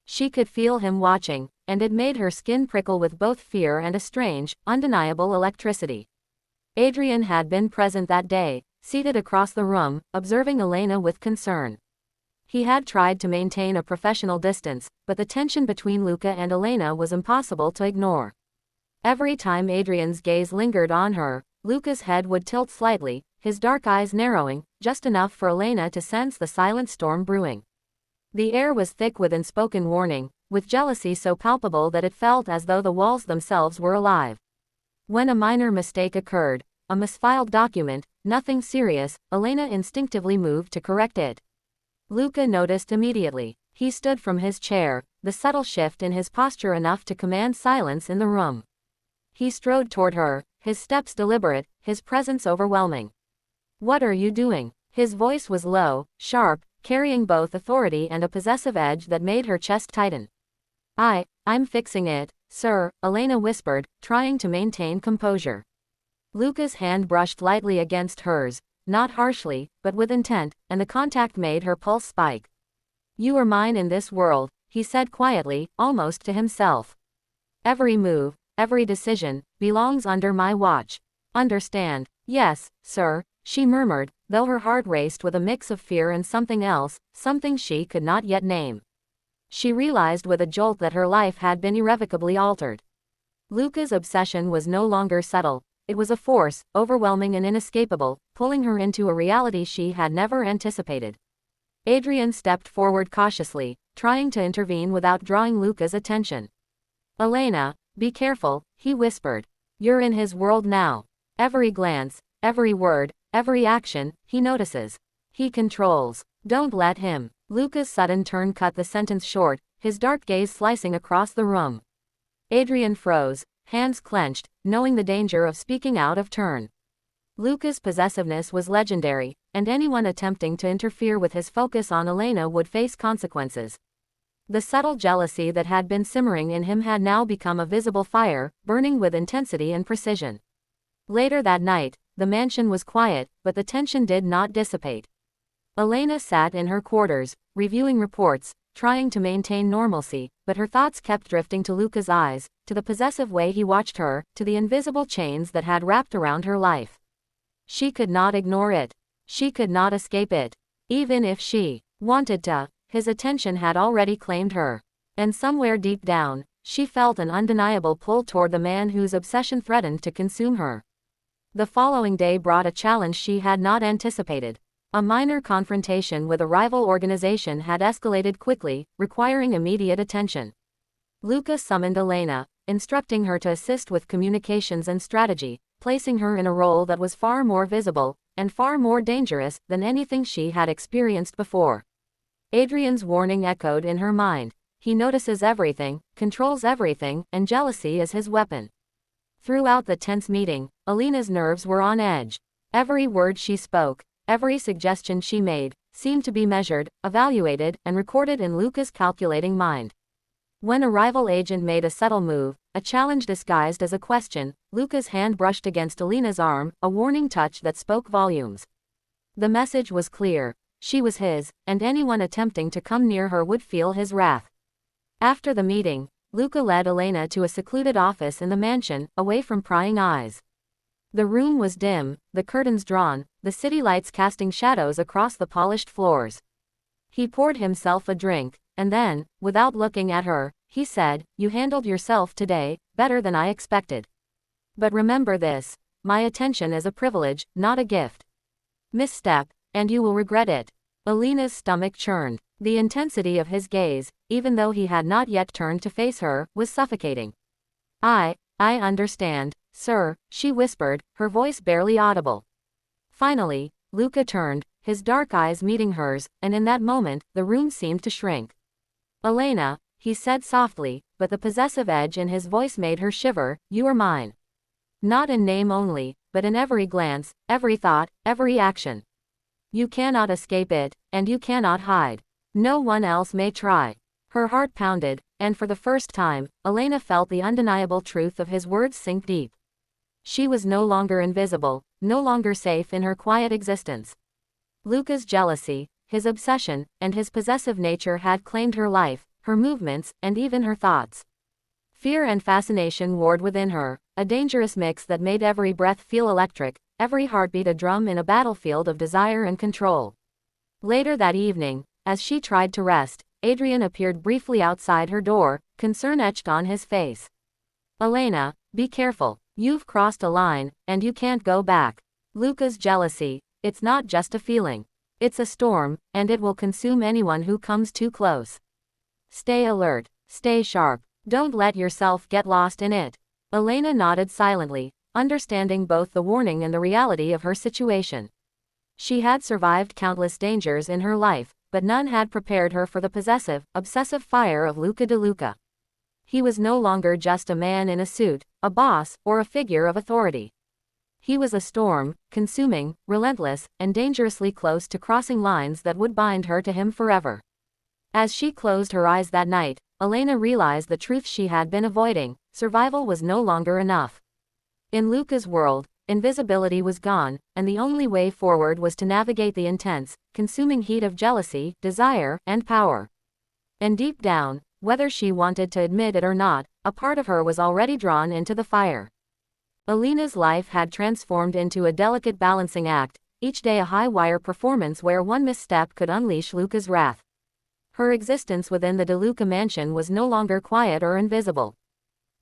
She could feel him watching, and it made her skin prickle with both fear and a strange, undeniable electricity. Adrian had been present that day, seated across the room, observing Elena with concern. He had tried to maintain a professional distance, but the tension between Luca and Elena was impossible to ignore. Every time Adrian's gaze lingered on her, Luca's head would tilt slightly, his dark eyes narrowing, just enough for Elena to sense the silent storm brewing. The air was thick with unspoken warning, with jealousy so palpable that it felt as though the walls themselves were alive. When a minor mistake occurred, a misfiled document, nothing serious, Elena instinctively moved to correct it. Luca noticed immediately. He stood from his chair, the subtle shift in his posture enough to command silence in the room. He strode toward her, his steps deliberate, his presence overwhelming. "What are you doing?" His voice was low, sharp, carrying both authority and a possessive edge that made her chest tighten. I'm fixing it, sir," Elena whispered, trying to maintain composure. Luca's hand brushed lightly against hers, not harshly, but with intent, and the contact made her pulse spike. You are mine in this world, he said quietly, almost to himself. Every move, every decision, belongs under my watch. Understand? Yes, sir, she murmured, though her heart raced with a mix of fear and something else, something she could not yet name. She realized with a jolt that her life had been irrevocably altered. Luca's obsession was no longer subtle. It was a force, overwhelming and inescapable, pulling her into a reality she had never anticipated. Adrian stepped forward cautiously, trying to intervene without drawing Luca's attention. Elena, be careful, he whispered. You're in his world now. Every glance, every word, every action, he notices. He controls. Don't let him. Luca's sudden turn cut the sentence short, his dark gaze slicing across the room. Adrian froze, hands clenched, knowing the danger of speaking out of turn. Luca's possessiveness was legendary, and anyone attempting to interfere with his focus on Elena would face consequences. The subtle jealousy that had been simmering in him had now become a visible fire, burning with intensity and precision. Later that night, the mansion was quiet, but the tension did not dissipate. Elena sat in her quarters, reviewing reports, trying to maintain normalcy, but her thoughts kept drifting to Luca's eyes, to the possessive way he watched her, to the invisible chains that had wrapped around her life. She could not ignore it. She could not escape it. Even if she wanted to, his attention had already claimed her. And somewhere deep down, she felt an undeniable pull toward the man whose obsession threatened to consume her. The following day brought a challenge she had not anticipated. A minor confrontation with a rival organization had escalated quickly, requiring immediate attention. Luca summoned Elena, instructing her to assist with communications and strategy, placing her in a role that was far more visible, and far more dangerous, than anything she had experienced before. Adrian's warning echoed in her mind. He notices everything, controls everything, and jealousy is his weapon. Throughout the tense meeting, Elena's nerves were on edge. Every word she spoke, every suggestion she made, seemed to be measured, evaluated, and recorded in Luca's calculating mind. When a rival agent made a subtle move, a challenge disguised as a question, Luca's hand brushed against Elena's arm, a warning touch that spoke volumes. The message was clear. She was his, and anyone attempting to come near her would feel his wrath. After the meeting, Luca led Elena to a secluded office in the mansion, away from prying eyes. The room was dim, the curtains drawn, the city lights casting shadows across the polished floors. He poured himself a drink, and then, without looking at her, he said, "You handled yourself today, better than I expected. But remember this, my attention is a privilege, not a gift. Misstep, and you will regret it." Elena's stomach churned. The intensity of his gaze, even though he had not yet turned to face her, was suffocating. I understand, sir," she whispered, her voice barely audible. Finally, Luca turned, his dark eyes meeting hers, and in that moment, the room seemed to shrink. "Elena," he said softly, but the possessive edge in his voice made her shiver, "you are mine. Not in name only, but in every glance, every thought, every action. You cannot escape it, and you cannot hide. No one else may try." Her heart pounded, and for the first time, Elena felt the undeniable truth of his words sink deep. She was no longer invisible, no longer safe in her quiet existence. Luca's jealousy, his obsession, and his possessive nature had claimed her life, her movements, and even her thoughts. Fear and fascination warred within her, a dangerous mix that made every breath feel electric, every heartbeat a drum in a battlefield of desire and control. Later that evening, as she tried to rest, Adrian appeared briefly outside her door, concern etched on his face. "Elena, be careful. You've crossed a line, and you can't go back. Luca's jealousy, it's not just a feeling. It's a storm, and it will consume anyone who comes too close. Stay alert, stay sharp, don't let yourself get lost in it." Elena nodded silently, understanding both the warning and the reality of her situation. She had survived countless dangers in her life, but none had prepared her for the possessive, obsessive fire of Luca de Luca. He was no longer just a man in a suit, a boss, or a figure of authority. He was a storm, consuming, relentless, and dangerously close to crossing lines that would bind her to him forever. As she closed her eyes that night, Elena realized the truth she had been avoiding: survival was no longer enough. In Luca's world, invisibility was gone, and the only way forward was to navigate the intense, consuming heat of jealousy, desire, and power. And deep down, whether she wanted to admit it or not, a part of her was already drawn into the fire. Elena's life had transformed into a delicate balancing act, each day a high-wire performance where one misstep could unleash Luca's wrath. Her existence within the De Luca mansion was no longer quiet or invisible.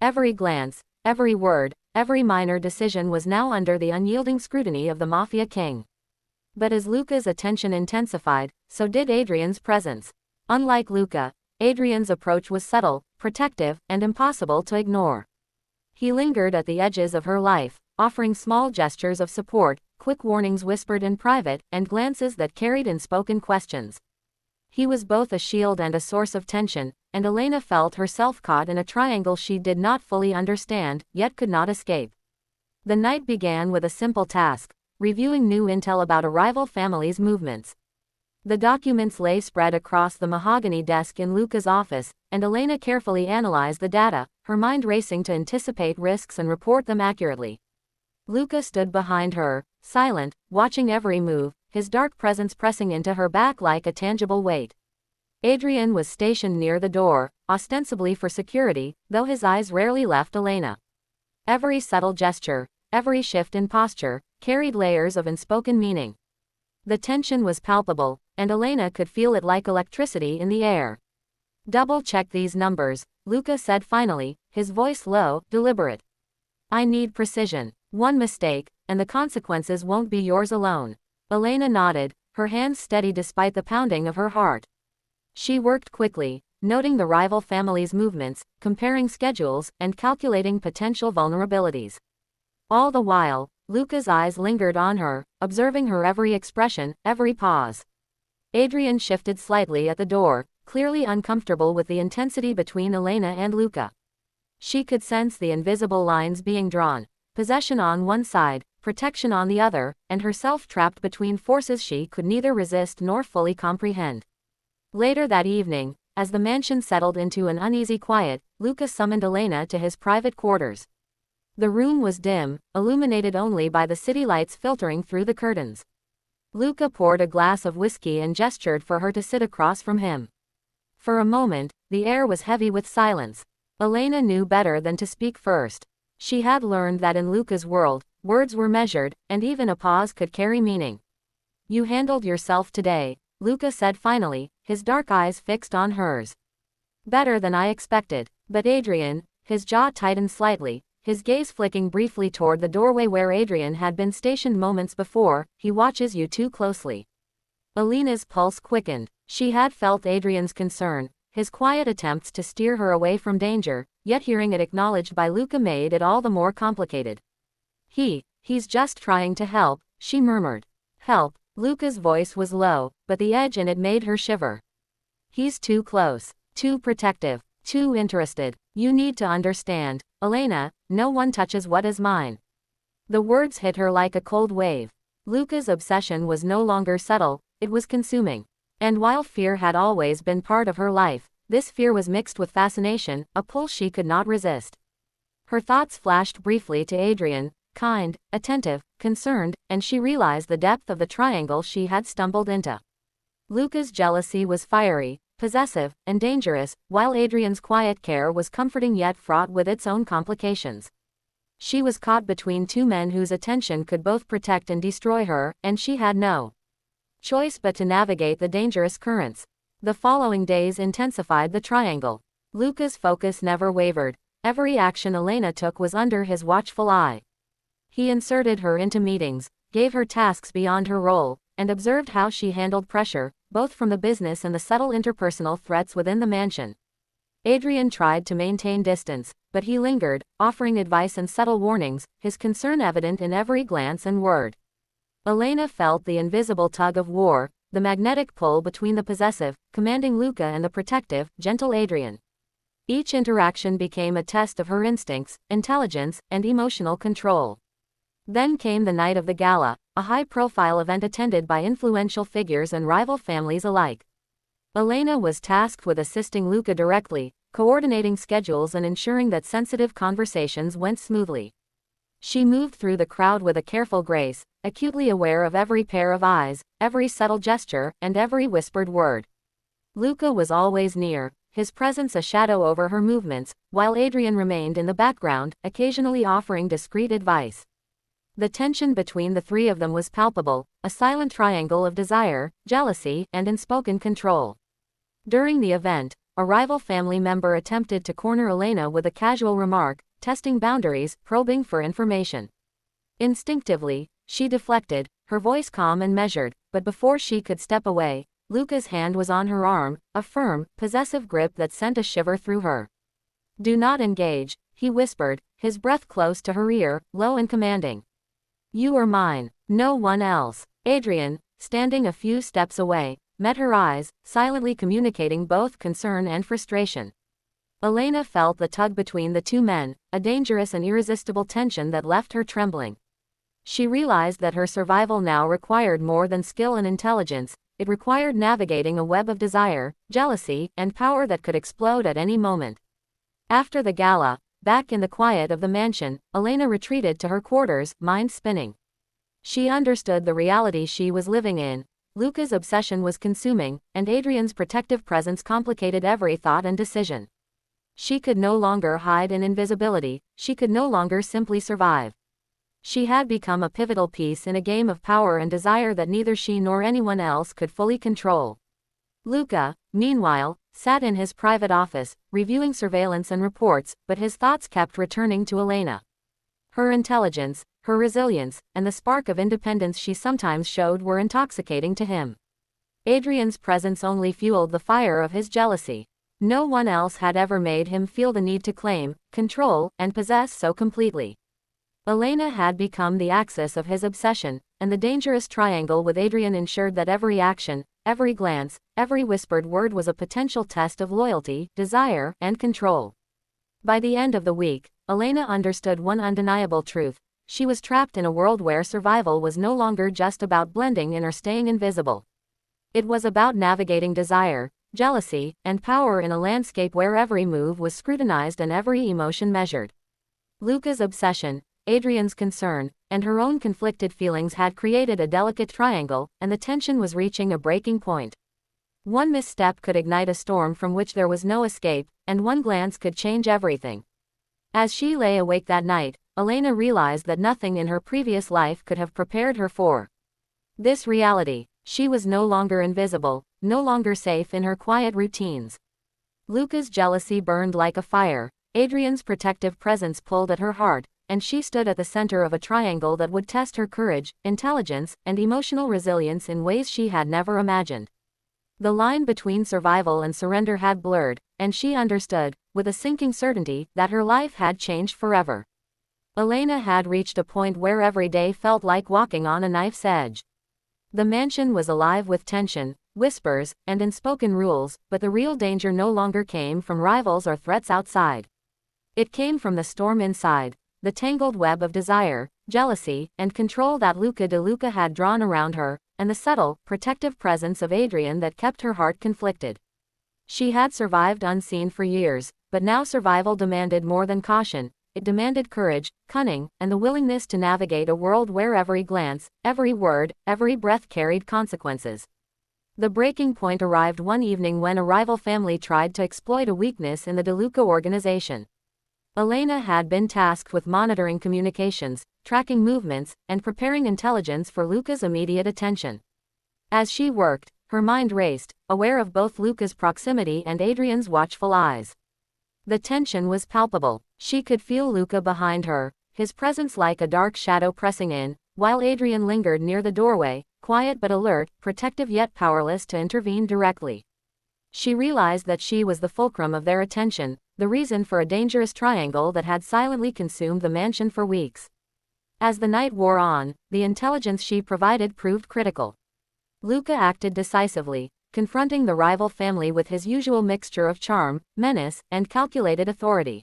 Every glance, every word, every minor decision was now under the unyielding scrutiny of the Mafia King. But as Luca's attention intensified, so did Adrian's presence. Unlike Luca, Adrian's approach was subtle, protective, and impossible to ignore. He lingered at the edges of her life, offering small gestures of support, quick warnings whispered in private, and glances that carried unspoken questions. He was both a shield and a source of tension, and Elena felt herself caught in a triangle she did not fully understand, yet could not escape. The night began with a simple task: reviewing new intel about a rival family's movements. The documents lay spread across the mahogany desk in Luca's office, and Elena carefully analyzed the data, her mind racing to anticipate risks and report them accurately. Luca stood behind her, silent, watching every move, his dark presence pressing into her back like a tangible weight. Adrian was stationed near the door, ostensibly for security, though his eyes rarely left Elena. Every subtle gesture, every shift in posture, carried layers of unspoken meaning. The tension was palpable, and Elena could feel it like electricity in the air. "Double-check these numbers," Luca said finally, his voice low, deliberate. "I need precision. One mistake, and the consequences won't be yours alone." Elena nodded, her hands steady despite the pounding of her heart. She worked quickly, noting the rival family's movements, comparing schedules, and calculating potential vulnerabilities. All the while, Luca's eyes lingered on her, observing her every expression, every pause. Adrian shifted slightly at the door, clearly uncomfortable with the intensity between Elena and Luca. She could sense the invisible lines being drawn, possession on one side, protection on the other, and herself trapped between forces she could neither resist nor fully comprehend. Later that evening, as the mansion settled into an uneasy quiet, Luca summoned Elena to his private quarters. The room was dim, illuminated only by the city lights filtering through the curtains. Luca poured a glass of whiskey and gestured for her to sit across from him. For a moment, the air was heavy with silence. Elena knew better than to speak first. She had learned that in Luca's world, words were measured, and even a pause could carry meaning. "You handled yourself today," Luca said finally, his dark eyes fixed on hers. "Better than I expected." But Adrian, his jaw tightened slightly, his gaze flicking briefly toward the doorway where Adrian had been stationed moments before. "He watches you too closely." Elena's pulse quickened. She had felt Adrian's concern, his quiet attempts to steer her away from danger, yet hearing it acknowledged by Luca made it all the more complicated. He's just trying to help," she murmured. "Help?" Luca's voice was low, but the edge in it made her shiver. "He's too close, too protective, too interested. You need to understand, Elena, no one touches what is mine." The words hit her like a cold wave. Luca's obsession was no longer subtle, it was consuming. And while fear had always been part of her life, this fear was mixed with fascination, a pull she could not resist. Her thoughts flashed briefly to Adrian, kind, attentive, concerned, and she realized the depth of the triangle she had stumbled into. Luca's jealousy was fiery, possessive, and dangerous, while Adrian's quiet care was comforting yet fraught with its own complications. She was caught between two men whose attention could both protect and destroy her, and she had no choice but to navigate the dangerous currents. The following days intensified the triangle. Luca's focus never wavered. Every action Elena took was under his watchful eye. He inserted her into meetings, gave her tasks beyond her role, and observed how she handled pressure, both from the business and the subtle interpersonal threats within the mansion. Adrian tried to maintain distance, but he lingered, offering advice and subtle warnings, his concern evident in every glance and word. Elena felt the invisible tug of war, the magnetic pull between the possessive, commanding Luca and the protective, gentle Adrian. Each interaction became a test of her instincts, intelligence, and emotional control. Then came the night of the gala, a high-profile event attended by influential figures and rival families alike. Elena was tasked with assisting Luca directly, coordinating schedules and ensuring that sensitive conversations went smoothly. She moved through the crowd with a careful grace, acutely aware of every pair of eyes, every subtle gesture, and every whispered word. Luca was always near, his presence a shadow over her movements, while Adrian remained in the background, occasionally offering discreet advice. The tension between the three of them was palpable, a silent triangle of desire, jealousy, and unspoken control. During the event, a rival family member attempted to corner Elena with a casual remark, testing boundaries, probing for information. Instinctively, she deflected, her voice calm and measured, but before she could step away, Luca's hand was on her arm, a firm, possessive grip that sent a shiver through her. "Do not engage," he whispered, his breath close to her ear, low and commanding. "You are mine, no one else." Adrian, standing a few steps away, met her eyes, silently communicating both concern and frustration. Elena felt the tug between the two men, a dangerous and irresistible tension that left her trembling. She realized that her survival now required more than skill and intelligence, it required navigating a web of desire, jealousy, and power that could explode at any moment. After the gala, back in the quiet of the mansion, Elena retreated to her quarters, mind spinning. She understood the reality she was living in. Luca's obsession was consuming, and Adrian's protective presence complicated every thought and decision. She could no longer hide in invisibility, she could no longer simply survive. She had become a pivotal piece in a game of power and desire that neither she nor anyone else could fully control. Luca, meanwhile, sat in his private office, reviewing surveillance and reports, but his thoughts kept returning to Elena. Her intelligence, her resilience, and the spark of independence she sometimes showed were intoxicating to him. Adrian's presence only fueled the fire of his jealousy. No one else had ever made him feel the need to claim, control, and possess so completely. Elena had become the axis of his obsession, and the dangerous triangle with Adrian ensured that every action, every glance, every whispered word was a potential test of loyalty, desire, and control. By the end of the week, Elena understood one undeniable truth: she was trapped in a world where survival was no longer just about blending in or staying invisible. It was about navigating desire, jealousy, and power in a landscape where every move was scrutinized and every emotion measured. Luca's obsession, Adrian's concern, and her own conflicted feelings had created a delicate triangle, and the tension was reaching a breaking point. One misstep could ignite a storm from which there was no escape, and one glance could change everything. As she lay awake that night, Elena realized that nothing in her previous life could have prepared her for this reality. She was no longer invisible, no longer safe in her quiet routines. Luca's jealousy burned like a fire, Adrian's protective presence pulled at her heart, and she stood at the center of a triangle that would test her courage, intelligence, and emotional resilience in ways she had never imagined. The line between survival and surrender had blurred, and she understood, with a sinking certainty, that her life had changed forever. Elena had reached a point where every day felt like walking on a knife's edge. The mansion was alive with tension, whispers, and unspoken rules, but the real danger no longer came from rivals or threats outside. It came from the storm inside, the tangled web of desire, jealousy, and control that Luca de Luca had drawn around her, and the subtle, protective presence of Adrian that kept her heart conflicted. She had survived unseen for years, but now survival demanded more than caution. It demanded courage, cunning, and the willingness to navigate a world where every glance, every word, every breath carried consequences. The breaking point arrived one evening when a rival family tried to exploit a weakness in the De Luca organization. Elena had been tasked with monitoring communications, tracking movements, and preparing intelligence for Luca's immediate attention. As she worked, her mind raced, aware of both Luca's proximity and Adrian's watchful eyes. The tension was palpable. She could feel Luca behind her, his presence like a dark shadow pressing in, while Adrian lingered near the doorway, quiet but alert, protective yet powerless to intervene directly. She realized that she was the fulcrum of their attention, the reason for a dangerous triangle that had silently consumed the mansion for weeks. As the night wore on, the intelligence she provided proved critical. Luca acted decisively, confronting the rival family with his usual mixture of charm, menace, and calculated authority.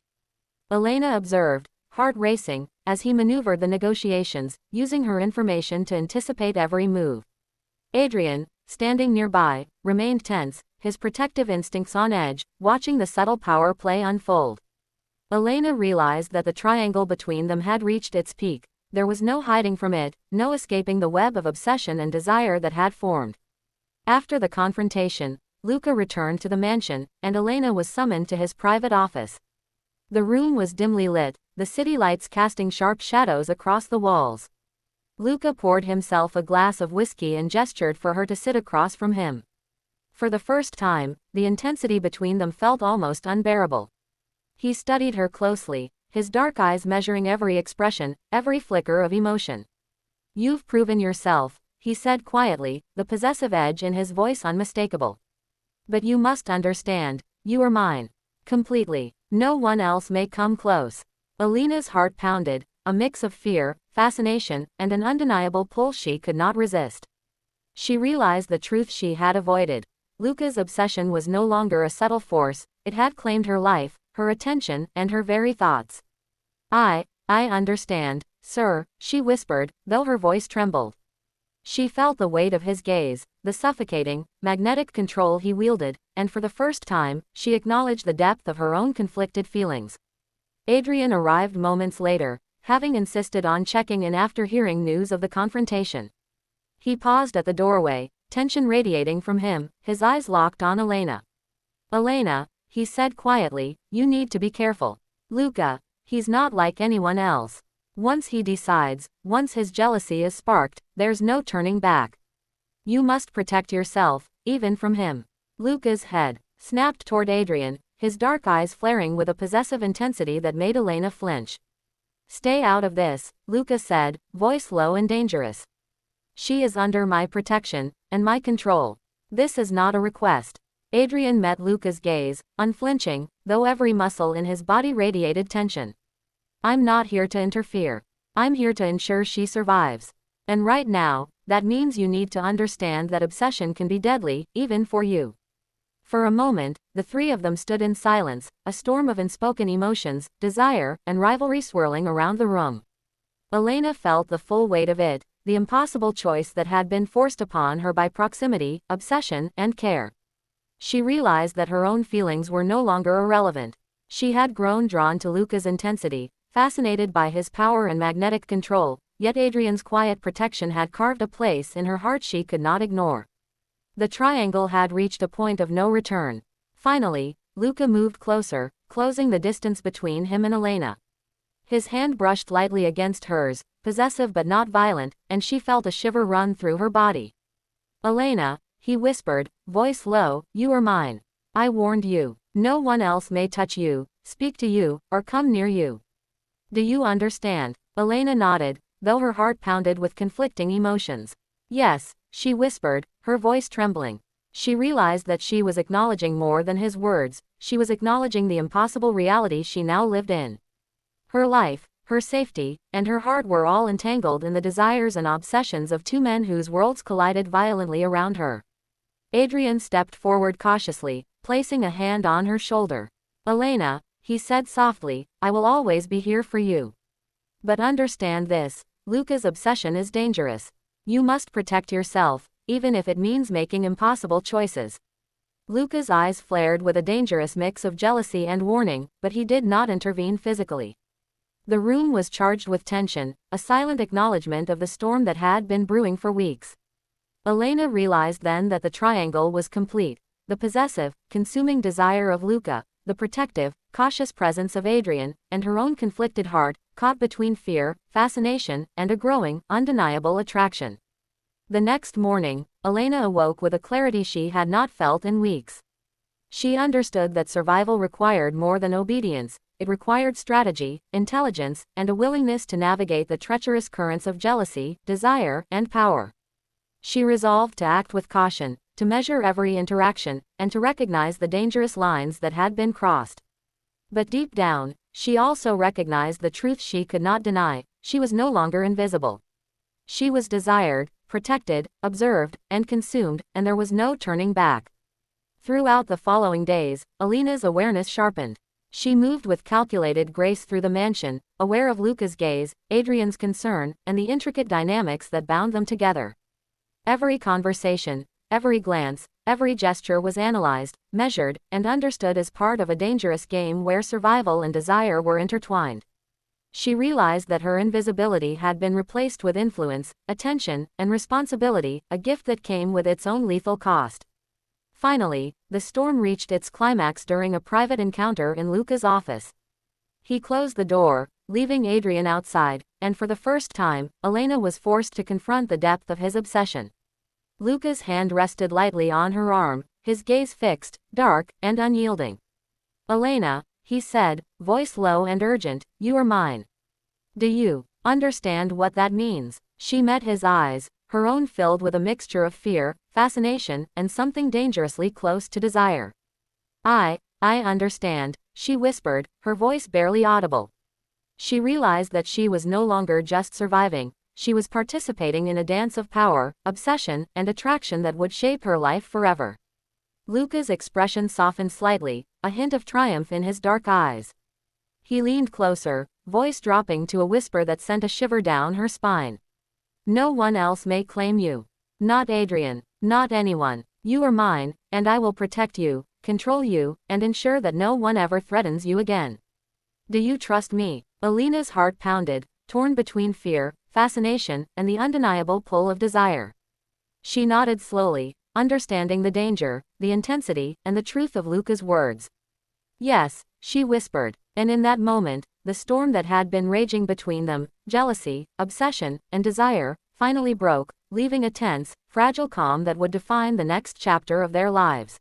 Elena observed, heart racing, as he maneuvered the negotiations, using her information to anticipate every move. Adrian, standing nearby, remained tense, his protective instincts on edge, watching the subtle power play unfold. Elena realized that the triangle between them had reached its peak. There was no hiding from it, no escaping the web of obsession and desire that had formed. After the confrontation, Luca returned to the mansion, and Elena was summoned to his private office. The room was dimly lit, the city lights casting sharp shadows across the walls. Luca poured himself a glass of whiskey and gestured for her to sit across from him. For the first time, the intensity between them felt almost unbearable. He studied her closely, his dark eyes measuring every expression, every flicker of emotion. "You've proven yourself," he said quietly, the possessive edge in his voice unmistakable. "But you must understand, you are mine. Completely. No one else may come close." Elena's heart pounded, a mix of fear, fascination, and an undeniable pull she could not resist. She realized the truth she had avoided. Luca's obsession was no longer a subtle force, it had claimed her life, her attention, and her very thoughts. I understand, sir," she whispered, though her voice trembled. She felt the weight of his gaze, the suffocating, magnetic control he wielded, and for the first time, she acknowledged the depth of her own conflicted feelings. Adrian arrived moments later, having insisted on checking in after hearing news of the confrontation. He paused at the doorway, tension radiating from him, his eyes locked on Elena. "Elena," he said quietly, "you need to be careful. Luca, he's not like anyone else. Once he decides, once his jealousy is sparked, there's no turning back. You must protect yourself, even from him." Luca's head snapped toward Adrian, his dark eyes flaring with a possessive intensity that made Elena flinch. "Stay out of this," Luca said, voice low and dangerous. "She is under my protection, and my control. This is not a request." Adrian met Luca's gaze, unflinching, though every muscle in his body radiated tension. "I'm not here to interfere. I'm here to ensure she survives. And right now, that means you need to understand that obsession can be deadly, even for you." For a moment, the three of them stood in silence, a storm of unspoken emotions, desire, and rivalry swirling around the room. Elena felt the full weight of it, the impossible choice that had been forced upon her by proximity, obsession, and care. She realized that her own feelings were no longer irrelevant. She had grown drawn to Luca's intensity, fascinated by his power and magnetic control, yet Adrian's quiet protection had carved a place in her heart she could not ignore. The triangle had reached a point of no return. Finally, Luca moved closer, closing the distance between him and Elena. His hand brushed lightly against hers, possessive but not violent, and she felt a shiver run through her body. "Elena," he whispered, voice low, "you are mine. I warned you. No one else may touch you, speak to you, or come near you. Do you understand?" Elena nodded, though her heart pounded with conflicting emotions. "Yes," she whispered, her voice trembling. She realized that she was acknowledging more than his words, she was acknowledging the impossible reality she now lived in. Her life, her safety, and her heart were all entangled in the desires and obsessions of two men whose worlds collided violently around her. Adrian stepped forward cautiously, placing a hand on her shoulder. "Elena," he said softly, "I will always be here for you. But understand this, Luca's obsession is dangerous. You must protect yourself, even if it means making impossible choices." Luca's eyes flared with a dangerous mix of jealousy and warning, but he did not intervene physically. The room was charged with tension, a silent acknowledgement of the storm that had been brewing for weeks. Elena realized then that the triangle was complete: the possessive, consuming desire of Luca, the protective, cautious presence of Adrian, and her own conflicted heart, caught between fear, fascination, and a growing, undeniable attraction. The next morning, Elena awoke with a clarity she had not felt in weeks. She understood that survival required more than obedience, it required strategy, intelligence, and a willingness to navigate the treacherous currents of jealousy, desire, and power. She resolved to act with caution, to measure every interaction, and to recognize the dangerous lines that had been crossed. But deep down, she also recognized the truth she could not deny: she was no longer invisible. She was desired, protected, observed, and consumed, and there was no turning back. Throughout the following days, Elena's awareness sharpened. She moved with calculated grace through the mansion, aware of Luca's gaze, Adrian's concern, and the intricate dynamics that bound them together. Every conversation, every glance, every gesture was analyzed, measured, and understood as part of a dangerous game where survival and desire were intertwined. She realized that her invisibility had been replaced with influence, attention, and responsibility, a gift that came with its own lethal cost. Finally, the storm reached its climax during a private encounter in Luca's office. He closed the door, leaving Adrian outside, and for the first time, Elena was forced to confront the depth of his obsession. Luca's hand rested lightly on her arm, his gaze fixed, dark, and unyielding. "Elena," he said, voice low and urgent, "you are mine. Do you understand what that means?" She met his eyes, her own filled with a mixture of fear, fascination, and something dangerously close to desire. I understand," she whispered, her voice barely audible. She realized that she was no longer just surviving, she was participating in a dance of power, obsession, and attraction that would shape her life forever. Luca's expression softened slightly, a hint of triumph in his dark eyes. He leaned closer, voice dropping to a whisper that sent a shiver down her spine. "No one else may claim you. Not Adrian, not anyone. You are mine, and I will protect you, control you, and ensure that no one ever threatens you again. Do you trust me?" Elena's heart pounded, torn between fear, fascination, and the undeniable pull of desire. She nodded slowly, understanding the danger, the intensity, and the truth of Luca's words. "Yes," she whispered, and in that moment, the storm that had been raging between them, jealousy, obsession, and desire, finally broke, leaving a tense, fragile calm that would define the next chapter of their lives.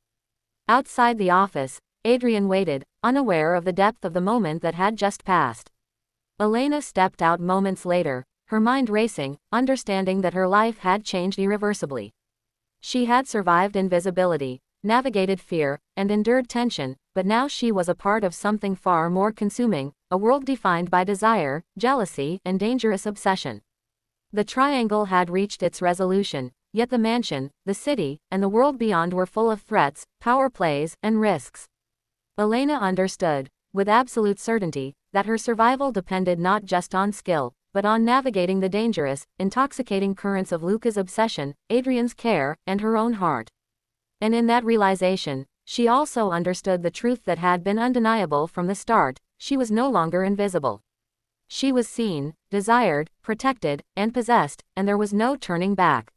Outside the office, Adrian waited, unaware of the depth of the moment that had just passed. Elena stepped out moments later, her mind racing, understanding that her life had changed irreversibly. She had survived invisibility, navigated fear, and endured tension, but now she was a part of something far more consuming, a world defined by desire, jealousy, and dangerous obsession. The triangle had reached its resolution, yet the mansion, the city, and the world beyond were full of threats, power plays, and risks. Elena understood, with absolute certainty, that her survival depended not just on skill, but on navigating the dangerous, intoxicating currents of Luca's obsession, Adrian's care, and her own heart. And in that realization, she also understood the truth that had been undeniable from the start: she was no longer invisible. She was seen, desired, protected, and possessed, and there was no turning back.